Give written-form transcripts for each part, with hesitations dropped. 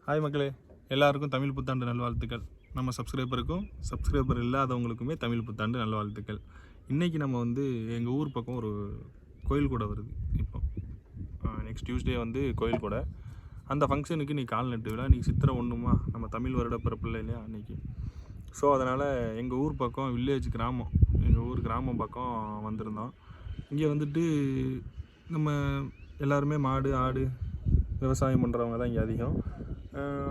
Hi மக்களே, எல்லாருக்கும் தமிழ் புத்தாண்டு நல்வாழ்த்துக்கள். நம்ம சப்ஸ்கிரைபர் இல்லாதவங்களுக்குமே தமிழ் புத்தாண்டு நல்வாழ்த்துக்கள். இன்றைக்கி நம்ம எங்கள் ஊர் பக்கம் ஒரு கோயில் கூட வருது. இப்போ நெக்ஸ்ட் டியூஸ்டே கோயில் கூட. அந்த ஃபங்க்ஷனுக்கு இன்றைக்கி கால் நட்டு விழா. இன்றைக்கி சித்திரை 1 நம்ம தமிழ் வருட பிறப்பில்லை இல்லையா அன்றைக்கி. ஸோ அதனால் எங்கள் ஊர் பக்கம் எங்கள் ஊர் கிராமம் பக்கம் வந்திருந்தோம். இங்கே நம்ம எல்லாருமே மாடு ஆடு விவசாயம் பண்ணுறவங்க தான் இங்கே அதிகம்.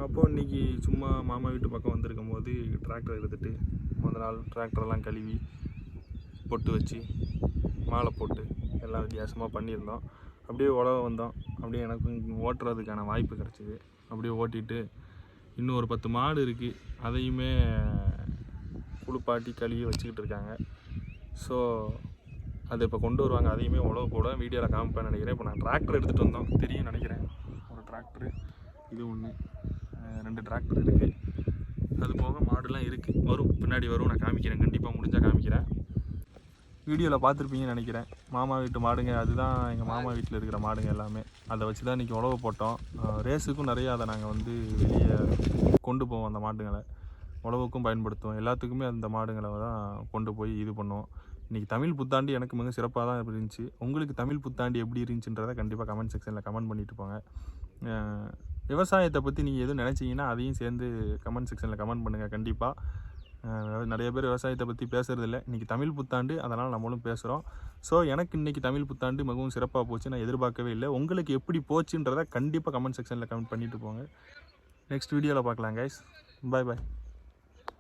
அப்போது இன்றைக்கி சும்மா மாமா வீட்டு பக்கம் வந்திருக்கும் போது டிராக்டர் எடுத்துகிட்டு முதல் நாள் டிராக்டரெல்லாம் கழுவி பொட்டு வச்சு மாலை போட்டு எல்லாம் வித்தியாசமாக பண்ணியிருந்தோம். அப்படியே உழவ வந்தோம். அப்படியே எனக்கும் ஓட்டுறதுக்கான வாய்ப்பு கிடச்சிது. அப்படியே ஓட்டிட்டு இன்னும் ஒரு 10 மாடு இருக்குது, அதையுமே குளிப்பாட்டி கழுவி வச்சுக்கிட்டு இருக்காங்க. ஸோ அதை இப்போ கொண்டு வருவாங்க. அதையுமே உழவு போட வீடியோவில் காமிப்பேன்னு நினைக்கிறேன். இப்போ நான் டிராக்டர் எடுத்துகிட்டு வந்தோம், தெரியும் நினைக்கிறேன். ஒரு டிராக்டரு இது ஒன்று, 2 டிராக்டர் இருக்குது. அது போக மாடுலாம் இருக்குது, பின்னாடி வரும். நான் காமிக்கிறேன், கண்டிப்பாக முடிஞ்சால் காமிக்கிறேன். வீடியோவில் பார்த்துருப்பீங்கன்னு நினைக்கிறேன். மாமா வீட்டு மாடுங்க, அதுதான் எங்கள் மாமா வீட்டில் இருக்கிற மாடுங்க எல்லாமே. அதை வச்சு தான் இன்றைக்கி உழவு போட்டோம். ரேஸுக்கும் நிறையா அதை நாங்கள் வெளியே கொண்டு போவோம். அந்த மாடுங்களை உழவுக்கும் பயன்படுத்துவோம். எல்லாத்துக்குமே அந்த மாடுங்களை தான் கொண்டு போய் இது பண்ணுவோம். இன்றைக்கி தமிழ் புத்தாண்டு எனக்கு மிக சிறப்பாக தான் இருந்துச்சு. உங்களுக்கு தமிழ் புத்தாண்டு எப்படி இருந்துச்சுன்றதை கண்டிப்பாக கமெண்ட் செக்ஷனில் கமெண்ட் பண்ணிட்டு போங்க. விவசாயத்தை பற்றி நீங்கள் எதுவும் நினச்சிங்கன்னா அதையும் சேர்ந்து கமெண்ட் செக்ஷனில் கமெண்ட் பண்ணுங்கள். கண்டிப்பாக நிறைய பேர் விவசாயத்தை பற்றி பேசுகிறதில்ல. இன்றைக்கி தமிழ் புத்தாண்டு, அதனால் நம்மளும் பேசுகிறோம். ஸோ எனக்கு இன்றைக்கி தமிழ் புத்தாண்டு மிகவும் சிறப்பாக போச்சு. நான் எதிர்பார்க்கவே இல்லை. உங்களுக்கு எப்படி போச்சுன்றதை கண்டிப்பாக கமெண்ட் செக்ஷனில் கமெண்ட் பண்ணிவிட்டு போங்க. நெக்ஸ்ட் வீடியோவில் பார்க்கலாம் கைஸ். பாய்.